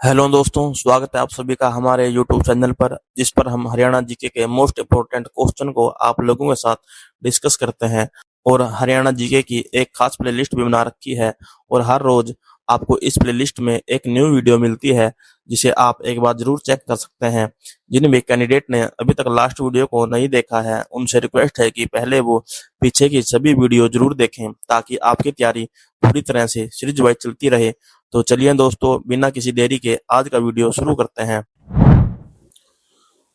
Hello दोस्तों, स्वागत है आप सभी का हमारे यूट्यूब चैनल पर, जिस पर हम हरियाणा जीके के मोस्ट इम्पोर्टेंट क्वेश्चन को आप लोगों के साथ डिस्कस करते हैं। और हरियाणा जीके की एक खास प्लेलिस्ट भी बना रखी है और हर रोज आपको इस प्लेलिस्ट में एक न्यू वीडियो मिलती है, जिसे आप एक बार जरूर चेक कर सकते हैं। जिन भी कैंडिडेट ने अभी तक लास्ट वीडियो को नहीं देखा है, उनसे रिक्वेस्ट है कि पहले वो पीछे की सभी वीडियो जरूर देखें, ताकि आपकी तैयारी पूरी तरह से सीरीज वाइज चलती रहे। तो चलिए दोस्तों, बिना किसी देरी के आज का वीडियो शुरू करते हैं।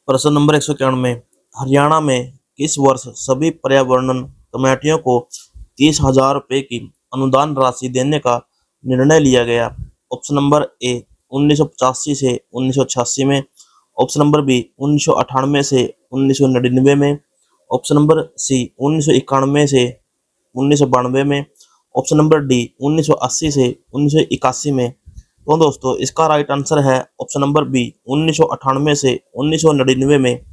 प्रश्न नंबर 191। हरियाणा में किस वर्ष सभी पर्यावरण कमेटियों को 30,000 रुपए की अनुदान राशि देने का निर्णय लिया गया? ऑप्शन नंबर ए 1985 से 1986 में, ऑप्शन नंबर बी 1998 से 1999 में, ऑप्शन नंबर सी 1991 से 1992 में, ऑप्शन नंबर डी 1980 से 1981 में। तो दोस्तों, इसका राइट आंसर है ऑप्शन नंबर बी 1998 से 1999 में।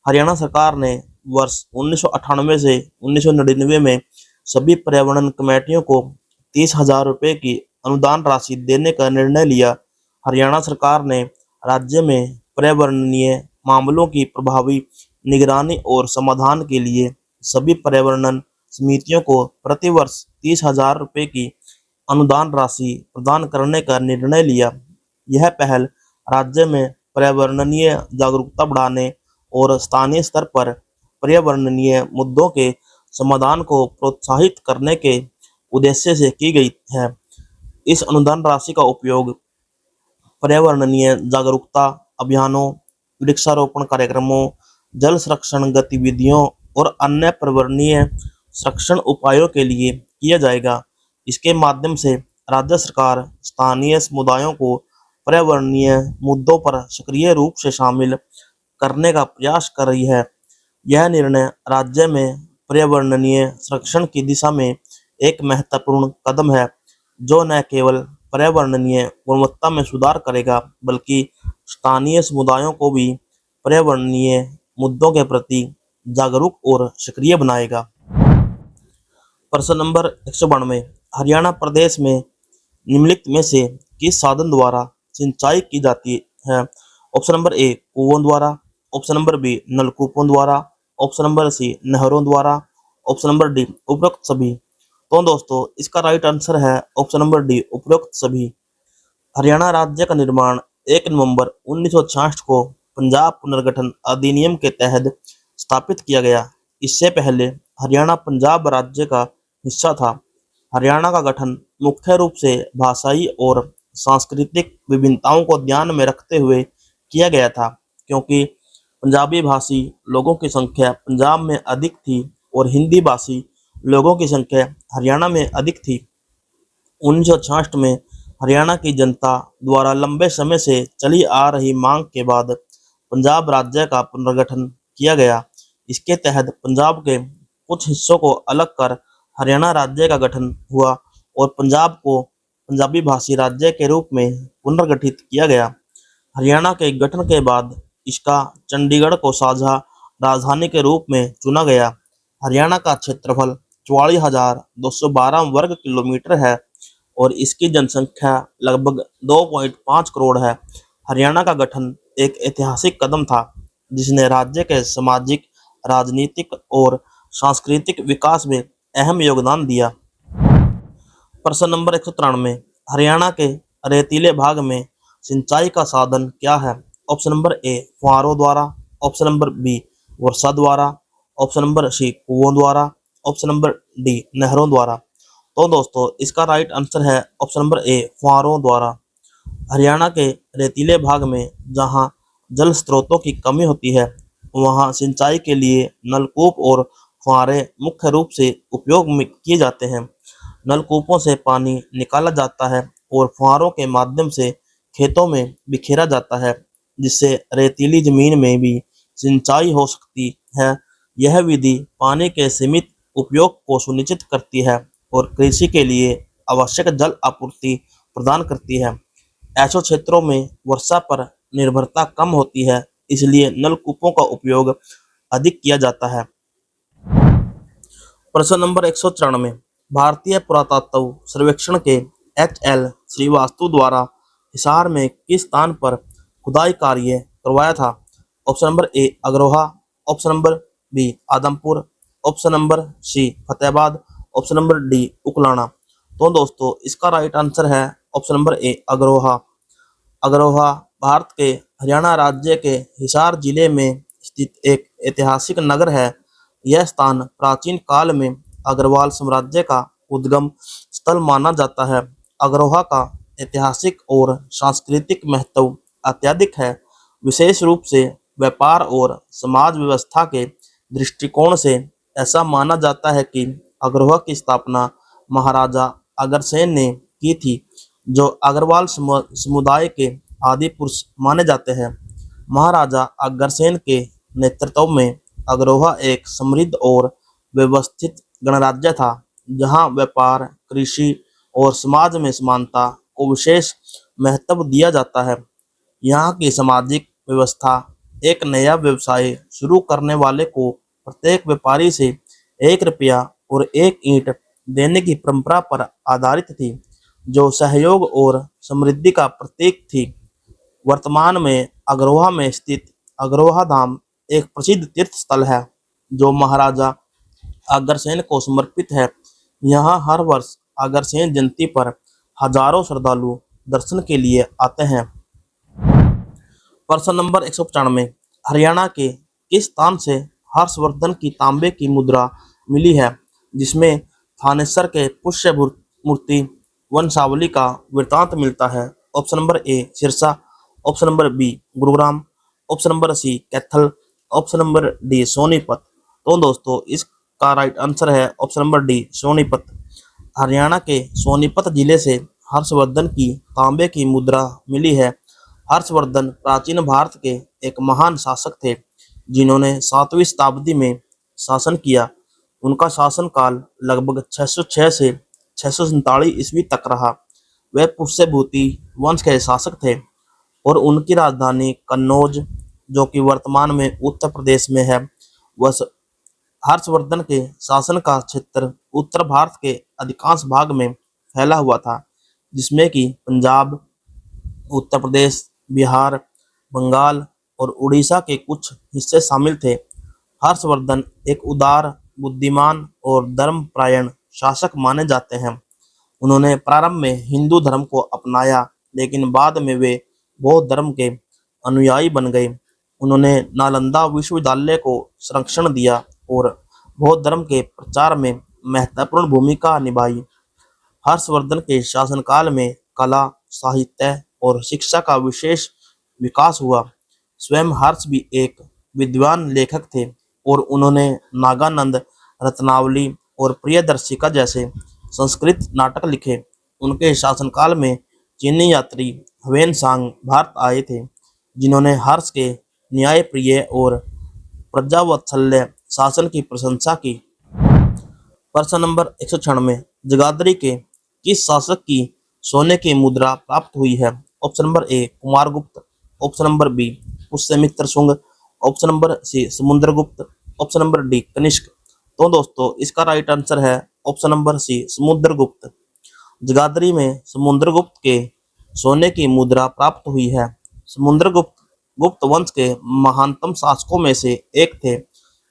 हरियाणा सरकार ने वर्ष 1998 से 1999 में सभी पर्यावरण कमेटियों को 30,000 रुपए की अनुदान राशि देने का निर्णय लिया। हरियाणा सरकार ने राज्य में पर्यावरणीय मामलों की प्रभावी निगरानी और समाधान के लिए सभी पर्यावरण समितियों को प्रतिवर्ष 30,000 रुपए की अनुदान राशि प्रदान करने का निर्णय लिया। यह पहल राज्य में पर्यावरणीय जागरूकता बढ़ाने और स्थानीय स्तर पर पर्यावरणीय मुद्दों के समाधान को प्रोत्साहित करने के उद्देश्य से की गई है। इस अनुदान राशि का उपयोग पर्यावरणीय जागरूकता अभियानों, वृक्षारोपण कार्यक्रमों, जल संरक्षण गतिविधियों और अन्य पर्यावरणीय संरक्षण उपायों के लिए किया जाएगा। इसके माध्यम से राज्य सरकार स्थानीय समुदायों को पर्यावरणीय मुद्दों पर सक्रिय रूप से शामिल करने का प्रयास कर रही है। यह निर्णय राज्य में पर्यावरणीय संरक्षण की दिशा में एक महत्वपूर्ण कदम है, जो न केवल पर्यावरणीय गुणवत्ता में सुधार करेगा, बल्कि स्थानीय समुदायों को भी पर्यावरणीय मुद्दों के प्रति जागरूक और सक्रिय बनाएगा। प्रश्न नंबर 192। हरियाणा प्रदेश में निम्नलिखित में से किस साधन द्वारा सिंचाई की जाती है? ऑप्शन नंबर ए कुओं द्वारा, ऑप्शन नंबर बी नलकूपों द्वारा, ऑप्शन नंबर सी नहरों द्वारा, ऑप्शन नंबर डी उपरोक्त सभी। तो दोस्तों, इसका राइट आंसर है ऑप्शन नंबर डी उपरोक्त सभी। हरियाणा राज्य का निर्माण 1 नवंबर 1966 को पंजाब पुनर्गठन अधिनियम के तहत स्थापित किया गया। इससे पहले हरियाणा पंजाब राज्य का हिस्सा था। हरियाणा का गठन मुख्य रूप से भाषाई और सांस्कृतिक विभिन्नताओं को ध्यान में रखते हुए किया गया था, क्योंकि पंजाबी भाषी लोगों की संख्या पंजाब में अधिक थी और हिंदी भाषी लोगों की संख्या हरियाणा में अधिक थी। 1966 में हरियाणा की जनता द्वारा लंबे समय से चली आ रही मांग के बाद पंजाब राज्य का पुनर्गठन किया गया। इसके तहत पंजाब के कुछ हिस्सों को अलग कर हरियाणा राज्य का गठन हुआ और पंजाब को पंजाबी भाषी राज्य के रूप में पुनर्गठित किया गया। हरियाणा के गठन के बाद इसका चंडीगढ़ को साझा राजधानी के रूप में चुना गया। हरियाणा का क्षेत्रफल 44,212 वर्ग किलोमीटर है और इसकी जनसंख्या लगभग 2.5 करोड़ है। हरियाणा का गठन एक ऐतिहासिक कदम था, जिसने राज्य के सामाजिक, राजनीतिक और सांस्कृतिक विकास में अहम योगदान दिया। प्रश्न नंबर 193। हरियाणा के रेतीले भाग में सिंचाई का साधन क्या है? ऑप्शन नंबर ए फुहारों द्वारा, ऑप्शन नंबर बी वर्षा द्वारा, ऑप्शन नंबर सी कुओं द्वारा, ऑप्शन नंबर डी नहरों द्वारा। तो दोस्तों, इसका राइट आंसर है ऑप्शन नंबर ए फुहारों द्वारा। हरियाणा के रेतीले भाग में जहां जल स्रोतों की कमी होती है, वहां सिंचाई के लिए नलकूप और फुहारे मुख्य रूप से उपयोग में किए जाते हैं। नलकूपों से पानी निकाला जाता है और फुहारों के माध्यम से खेतों में बिखेरा जाता है, जिससे रेतीली जमीन में भी सिंचाई हो सकती है। यह विधि पानी के सीमित उपयोग को सुनिश्चित करती है और कृषि के लिए आवश्यक जल आपूर्ति प्रदान करती है। ऐसे क्षेत्रों में वर्षा पर निर्भरता कम होती है, इसलिए नलकूपों का उपयोग अधिक किया जाता है। प्रश्न नंबर 194। भारतीय पुरातत्व सर्वेक्षण के एच.एल. श्रीवास्तव द्वारा हिसार में किस स्थान पर खुदाई कार्य करवाया था? Option number A Agroha, option number B Adampur, option number C Fatehabad, option number D Uklana. तो दोस्तों इसका राइट आंसर है option number A Agroha. Agroha Bharat के हरियाणा राज्य के हिसार जिले में स्थित एक ऐतिहासिक नगर है। यह स्थान प्राचीन काल में अग्रवाल साम्राज्य का उद्गम स्थल माना जाता है। अग्रोहा का ऐतिहासिक और सांस्कृतिक महत्व अत्यधिक है, विशेष रूप से व्यापार और समाज व्यवस्था के दृष्टिकोण से। ऐसा माना जाता है कि अग्रोहा की स्थापना महाराजा अग्रसेन ने की थी, जो अग्रवाल समुदाय के आदि पुरुष माने जाते हैं। महाराजा अग्रसेन के नेतृत्व में अग्रोहा एक समृद्ध और व्यवस्थित गणराज्य था, जहां व्यापार, कृषि और समाज में समानता को विशेष महत्व दिया जाता है। यहाँ की सामाजिक व्यवस्था एक नया व्यवसाय शुरू करने वाले को प्रत्येक व्यापारी से 1 रुपया और 1 ईंट देने की परंपरा पर आधारित थी, जो सहयोग और समृद्धि का प्रतीक थी। वर्तमान में अग्रोहा में स्थित अग्रोहा धाम एक प्रसिद्ध तीर्थ स्थल है, जो महाराजा अग्रसेन को समर्पित है। यहाँ हर वर्ष अग्रसेन जयंती पर हजारों श्रद्धालु दर्शन के लिए आते हैं। प्रश्न नंबर 195, हरियाणा के किस स्थान से हर्षवर्धन की तांबे की मुद्रा मिली है, जिसमें थानेसर के पुष्य मूर्ति वंशावली का वृत्तांत मिलता है? Option number A Sirsa, option number B Gurugram, option number C Kaithal, option number D Sonipat. तो दोस्तों इसका राइट आंसर है option number D Sonipat. Haryana के सोनीपत जिले से हर्षवर्धन की तांबे की मुद्रा मिली है। हर्षवर्धन प्राचीन भारत के एक महान शासक थे, जिन्होंने 7वीं शताब्दी में शासन किया। उनका शासनकाल लगभग 606 से 647 ईस्वी तक रहा। वे पुष्यभूति वंश के शासक थे और उनकी राजधानी कन्नौज, जो कि वर्तमान में उत्तर प्रदेश में है, वह हर्षवर्धन के शासन का क्षेत्र उत्तर भारत के अधिकांश भाग में फैला हुआ था, जिसमें कि पंजाब, उत्तर प्रदेश, बिहार, बंगाल और उड़ीसा के कुछ हिस्से शामिल थे। हर्षवर्धन एक उदार, बुद्धिमान और धर्मपरायण शासक माने जाते हैं। उन्होंने प्रारंभ में हिंदू धर्म को अपनाया, लेकिन बाद में वे बौद्ध धर्म के अनुयायी बन गए। उन्होंने नालंदा विश्वविद्यालय को संरक्षण दिया और बौद्ध धर्म के प्रचार में महत्वपूर्ण भूमिका निभाई। हर्षवर्धन के शासनकाल में कला, साहित्य और शिक्षा का विशेष विकास हुआ। स्वयं हर्ष भी एक विद्वान लेखक थे और उन्होंने नागानंद, रत्नावली और प्रियदर्शिका जैसे संस्कृत नाटक लिखे। उनके शासनकाल में चीनी यात्री ह्वेनसांग भारत आए थे, जिन्होंने हर्ष के न्यायप्रिय और प्रजावत्सल्य शासन की प्रशंसा की। प्रश्न नंबर 196, जगाधरी के किस शासक की सोने की मुद्रा प्राप्त हुई है? Option number A Kumaragupta, option number B Pushyamitra Shunga, option number C Samudragupta, option number D Kanishka. तो दोस्तों इसका राइट आंसर है option number C Samudragupta. Jagadhri में समुद्रगुप्त के सोने की मुद्रा प्राप्त हुई है। समुद्रगुप्त गुप्त वंश के महानतम शासकों में से एक थे।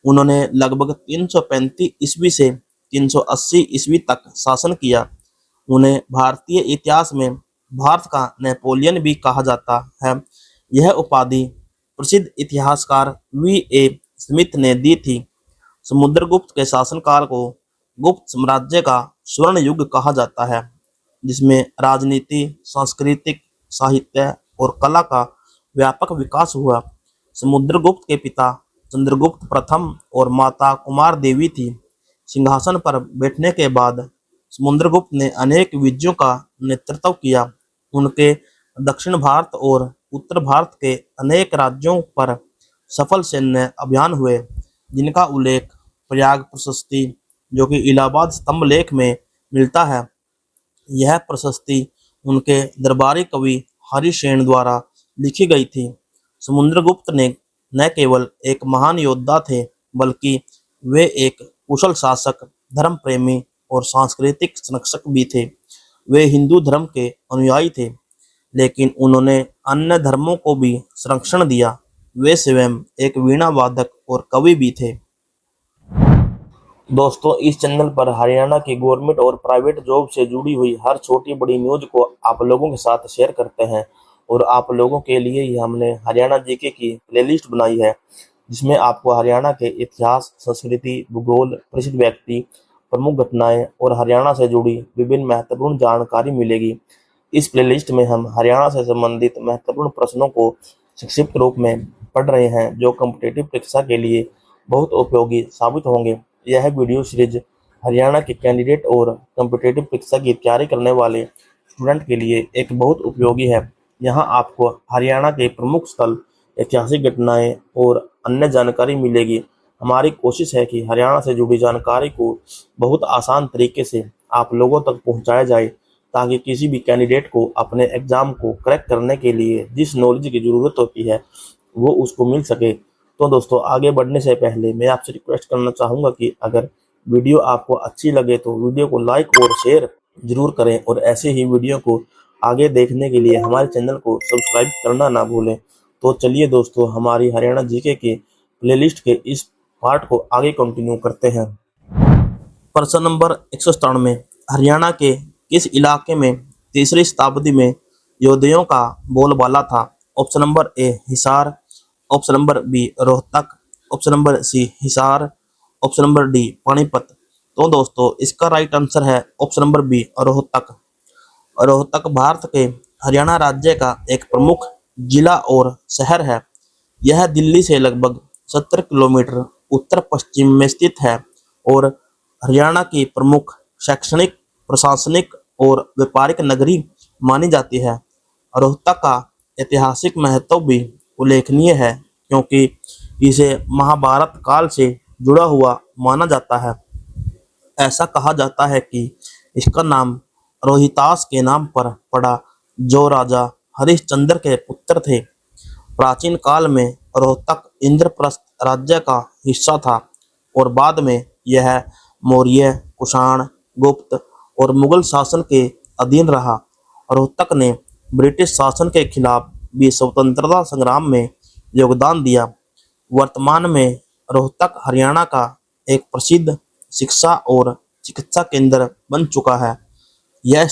उन्होंने लगभग 335 ईस्वी से 380 ईस्वी तक शासन किया। उन्हें भारतीय इतिहास में भारत का नेपोलियन भी कहा जाता है। यह उपाधि प्रसिद्ध इतिहासकार V.A. स्मिथ ने दी थी। समुद्रगुप्त के शासनकाल को गुप्त साम्राज्य का स्वर्ण युग कहा जाता है, जिसमें राजनीति, सांस्कृतिक, साहित्य और कला का व्यापक विकास हुआ। समुद्रगुप्त के पिता चंद्रगुप्त प्रथम और माता कुमार देवी थी। सिंहासन पर बैठने के बाद समुद्रगुप्त ने अनेक विजयों का नेतृत्व किया। उनके दक्षिण भारत और उत्तर भारत के अनेक राज्यों पर सफल सैन्य अभियान हुए, जिनका उल्लेख प्रयाग प्रशस्ति, जो कि इलाहाबाद स्तंभ लेख में मिलता है। यह प्रशस्ति उनके दरबारी कवि हरिसेन द्वारा लिखी गई थी। समुद्रगुप्त ने न केवल एक महान योद्धा थे, बल्कि वे एक कुशल शासक, धर्म प्रेमी और सांस्कृतिक संरक्षक भी थे। वे हिंदू धर्म के अनुयायी थे, लेकिन उन्होंने अन्य धर्मों को भी संरक्षण दिया। वे स्वयं एक वीणा वादक और कवि भी थे। दोस्तों, इस चैनल पर हरियाणा की गवर्नमेंट और प्राइवेट जॉब से जुड़ी हुई हर छोटी बड़ी न्यूज को आप लोगों के साथ शेयर करते हैं और आप लोगों के लिए ही हमने हरियाणा जीके की प्लेलिस्ट बनाई है, जिसमें आपको हरियाणा के इतिहास, संस्कृति, भूगोल, प्रसिद्ध व्यक्ति, प्रमुख घटनाएं और हरियाणा से जुड़ी विभिन्न महत्वपूर्ण जानकारी मिलेगी। इस प्लेलिस्ट में हम हरियाणा से संबंधित महत्वपूर्ण प्रश्नों को संक्षिप्त रूप में पढ़ रहे हैं, जो कॉम्पिटिटिव परीक्षा के लिए बहुत उपयोगी साबित होंगे। यह वीडियो सीरीज हरियाणा के कैंडिडेट और कॉम्पिटिटिव परीक्षा की तैयारी करने वाले स्टूडेंट के लिए एक बहुत उपयोगी है। यहाँ आपको हरियाणा के प्रमुख स्थल, ऐतिहासिक घटनाएं और अन्य जानकारी मिलेगी। हमारी कोशिश है कि हरियाणा से जुड़ी जानकारी को बहुत आसान तरीके से आप लोगों तक पहुंचाया जाए, ताकि किसी भी कैंडिडेट को अपने एग्जाम को क्रैक करने के लिए जिस नॉलेज की ज़रूरत होती है वो उसको मिल सके। तो दोस्तों, आगे बढ़ने से पहले मैं आपसे रिक्वेस्ट करना चाहूँगा कि अगर वीडियो आपको अच्छी लगे तो वीडियो को लाइक और शेयर जरूर करें, और ऐसे ही वीडियो को आगे देखने के लिए हमारे चैनल को सब्सक्राइब करना ना भूलें। तो चलिए दोस्तों, हमारी हरियाणा जीके के प्लेलिस्ट के इस पार्ट को आगे कंटिन्यू करते हैं। प्रश्न नंबर 197, हरियाणा के किस इलाके में 3री शताब्दी में योद्धाओं का बोलबाला था? Option number A Hisar, option number B Rohtak, option number C Hisar, option number D Panipat. तो दोस्तों, इसका राइट आंसर है option number B Rohtak. Rohtak Bharat के हरियाणा राज्य का एक प्रमुख जिला और शहर है। यह दिल्ली से लगभग 70 किलोमीटर उत्तर पश्चिम में स्थित है और हरियाणा की प्रमुख शैक्षणिक, प्रशासनिक और व्यापारिक नगरी मानी जाती है। रोहतक का ऐतिहासिक महत्व भी उल्लेखनीय है, क्योंकि इसे महाभारत काल से जुड़ा हुआ माना जाता है। ऐसा कहा जाता है कि इसका नाम रोहितास के नाम पर पड़ा, जो राजा हरिश्चंद्र के पुत्र थे। प्राचीन काल में रोहतक इंद्रप्रस्थ राज्य का हिस्सा था और बाद में यह मौर्य, कुषाण, गुप्त और मुगल शासन के अधीन रहा। रोहतक ने ब्रिटिश शासन के खिलाफ भी स्वतंत्रता संग्राम में योगदान दिया। वर्तमान में रोहतक हरियाणा का एक प्रसिद्ध शिक्षा और चिकित्सा केंद्र बन चुका है। यहाँ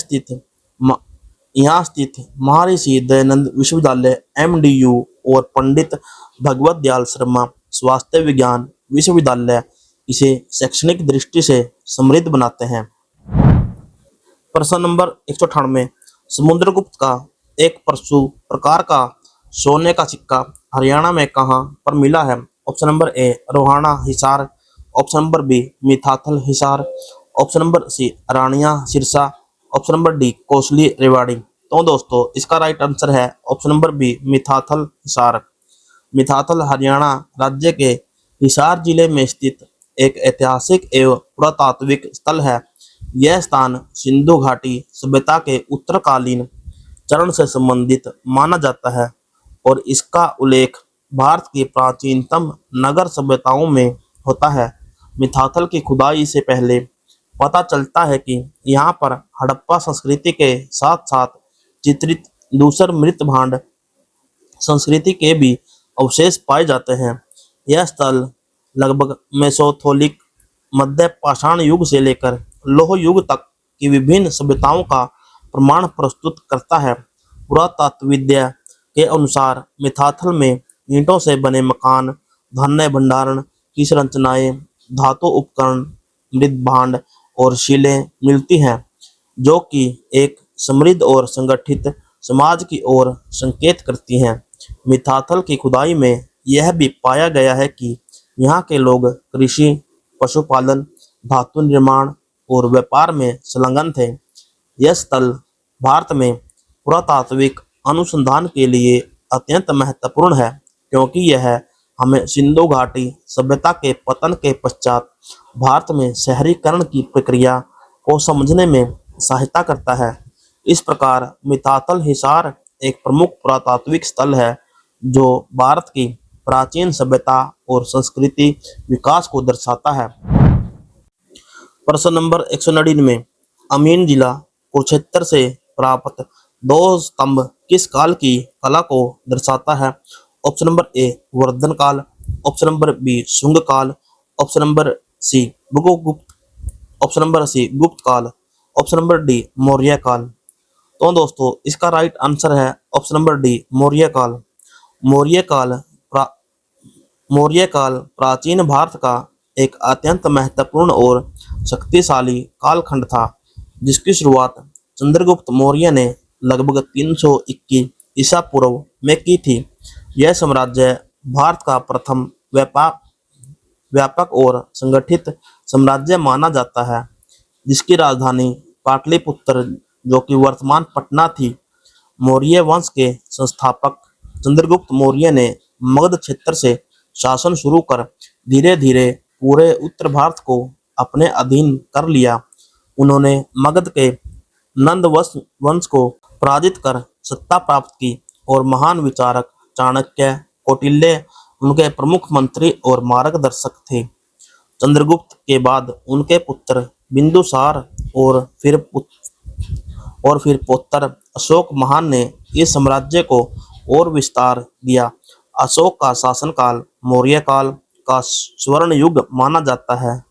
स्थित महर्षि दयानंद विश्वविद्यालय MDU और पंडित भगवत दयाल शर्मा स्वास्थ्य विज्ञान विश्वविद्यालय इसे शैक्षणिक दृष्टि से समृद्ध बनाते हैं। प्रश्न नंबर 198, समुद्रगुप्त का एक प्रकार का सोने का सिक्का हरियाणा में कहाँ पर मिला है? Option number A Rohana Hisar, option number B Mithathal Hisar, option number C Rania Sirsa, option number D Kosli Rewari. तो दोस्तों, इसका राइट आंसर है option number B Mithathal Hisar. Mithathal Haryana राज्य के हिसार जिले में स्थित एक ऐतिहासिक एवं पुरातात्विक स्थल है। यह स्थान सिंधु घाटी सभ्यता के उत्तरकालीन चरण से संबंधित माना जाता है और इसका उल्लेख भारत की प्राचीनतम नगर सभ्यताओं में होता है। मिथाथल की खुदाई से पहले पता चलता है कि यहाँ पर हड़प्पा संस्कृति के साथ साथ चित्रित दूसर मृत भांड संस्कृति के भी अवशेष पाए जाते हैं। यह स्थल लगभग मेसोथोलिक, मध्य पाषाण युग से लेकर लौह युग तक की विभिन्न सभ्यताओं का प्रमाण प्रस्तुत करता है। पुरातत्वविद्या के अनुसार मिथाथल में ईंटों से बने मकान, धान्य भंडारण की संरचनाएं, धातु उपकरण, मृत भांड और शिलें मिलती हैं, जो कि एक समृद्ध और संगठित समाज की ओर संकेत करती हैं। मिथाथल की खुदाई में यह भी पाया गया है कि यहाँ के लोग कृषि, पशुपालन, धातु निर्माण और व्यापार में संलग्न थे। यह स्थल भारत में पुरातात्विक अनुसंधान के लिए अत्यंत महत्वपूर्ण है, क्योंकि यह हमें सिंधु घाटी सभ्यता के पतन के पश्चात भारत में शहरीकरण की प्रक्रिया को समझने में सहायता करता है। इस प्रकार मिथाथल हिसार एक प्रमुख पुरातात्विक स्थल है, जो भारत की प्राचीन सभ्यता और संस्कृति विकास को दर्शाता है। प्रश्न नंबर 199, अमीन जिला कुरुक्षेत्र से प्राप्त 2 स्तंभ किस काल की कला को दर्शाता है? ऑप्शन नंबर ए वर्धन काल, ऑप्शन नंबर बी शुंग काल, ऑप्शन नंबर सी गुप्त, ऑप्शन नंबर सी गुप्त काल, ऑप्शन नंबर डी मौर्य काल। तो दोस्तों इसका राइट आंसर है ऑप्शन नंबर डी मौर्य काल। मौर्य काल प्रा, मौर्य काल प्राचीन भारत का एक अत्यंत महत्वपूर्ण और शक्तिशाली कालखंड था, जिसकी शुरुआत चंद्रगुप्त मौर्य ने लगभग 321 ईसा पूर्व में की थी। यह साम्राज्य भारत का प्रथम व्यापक और संगठित साम्राज्य माना जाता है, जिसकी राजधानी पाटलिपुत्र जो कि वर्तमान पटना थी। मौर्य वंश के संस्थापक चंद्रगुप्त मौर्य ने मगध क्षेत्र से शासन शुरू कर धीरे धीरे पूरे उत्तर भारत को अपने अधीन कर लिया। उन्होंने मगध के नंद वंश को पराजित कर सत्ता प्राप्त की और महान विचारक चाणक्य, कौटिल्य उनके प्रमुख मंत्री और मार्गदर्शक थे। चंद्रगुप्त के बाद उनके पुत्र बिंदुसार और फिर पौत्र अशोक महान ने इस साम्राज्य को और विस्तार दिया। अशोक का शासनकाल मौर्य काल का स्वर्ण युग माना जाता है।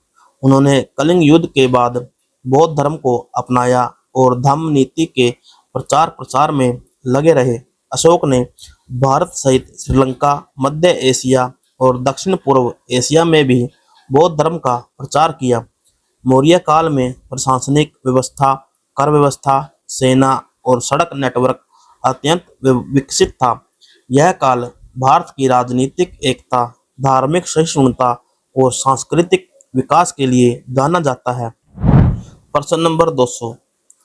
उन्होंने कलिंग युद्ध के बाद बौद्ध धर्म को अपनाया और धम्म नीति के प्रचार प्रसार में लगे रहे। अशोक ने भारत सहित श्रीलंका, मध्य एशिया और दक्षिण पूर्व एशिया में भी बौद्ध धर्म का प्रचार किया। मौर्य काल में प्रशासनिक व्यवस्था, कर व्यवस्था, सेना और सड़क नेटवर्क अत्यंत विकसित था। यह काल भारत की राजनीतिक एकता, धार्मिक सहिष्णुता और सांस्कृतिक विकास के लिए जाना जाता है। प्रश्न नंबर 200,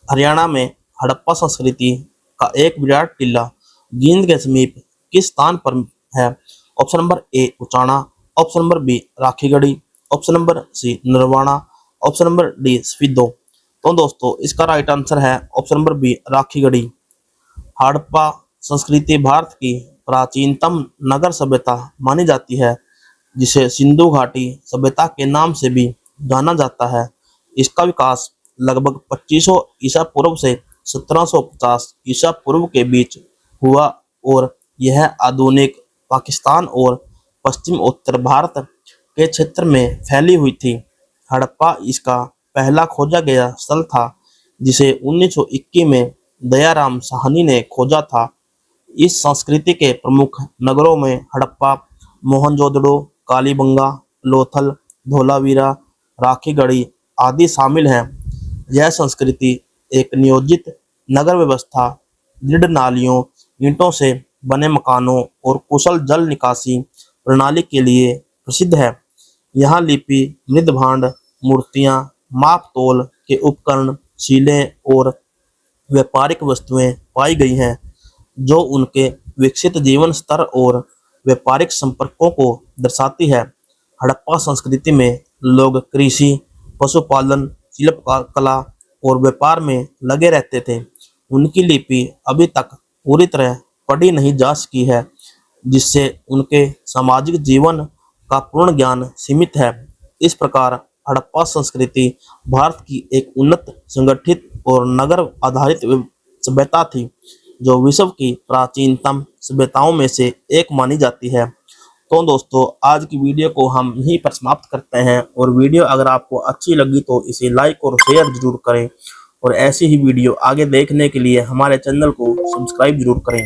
हरियाणा में हड़प्पा संस्कृति का एक विराट टीला जींद के समीप किस स्थान पर है? Option number A Uchana, option number B Rakhigarhi, option number C Narwana, option number D Safidon. तो दोस्तों इसका राइट आंसर है option number B Rakhigarhi. Harappa संस्कृति भारत की प्राचीनतम नगर सभ्यता मानी जाती है, जिसे सिंधु घाटी सभ्यता के नाम से भी जाना जाता है। इसका विकास लगभग 2500 ईसा पूर्व से 1750 ईसा पूर्व के बीच हुआ और यह आधुनिक पाकिस्तान और पश्चिम उत्तर भारत के क्षेत्र में फैली हुई थी। हड़प्पा इसका पहला खोजा गया स्थल था, जिसे 1921 में दयाराम साहनी ने खोजा था। इस संस्कृति के प्रमुख नगरों में हड़प्पा, मोहनजोदड़ो, कालीबंगा, लोथल, धोलावीरा, राखीगढ़ी आदि शामिल हैं। यह संस्कृति एक नियोजित नगर व्यवस्था, दृढ़ नालियों, ईंटों से बने मकानों और कुशल जल निकासी प्रणाली के लिए प्रसिद्ध है। यहाँ लिपि, मृदभांड, मूर्तियाँ, माप तोल के उपकरण, शीलें और व्यापारिक वस्तुएं पाई गई हैं, जो उनके विकसित जीवन स्तर और व्यापारिक संपर्कों को दर्शाती है। हड़प्पा संस्कृति में लोग कृषि, पशुपालन, शिल्पकला और व्यापार में लगे रहते थे। उनकी लिपि अभी तक पूरी तरह पढ़ी नहीं जा सकी है, जिससे उनके सामाजिक जीवन का पूर्ण ज्ञान सीमित है। इस प्रकार हड़प्पा संस्कृति भारत की एक उन्नत, संगठित और नगर आधारित सभ्यता थी, जो विश्व की प्राचीनतम सभ्यताओं में से एक मानी जाती है। तो दोस्तों आज की वीडियो को हम यहीं पर समाप्त करते हैं, और वीडियो अगर आपको अच्छी लगी तो इसे लाइक और शेयर जरूर करें, और ऐसी ही वीडियो आगे देखने के लिए हमारे चैनल को सब्सक्राइब जरूर करें।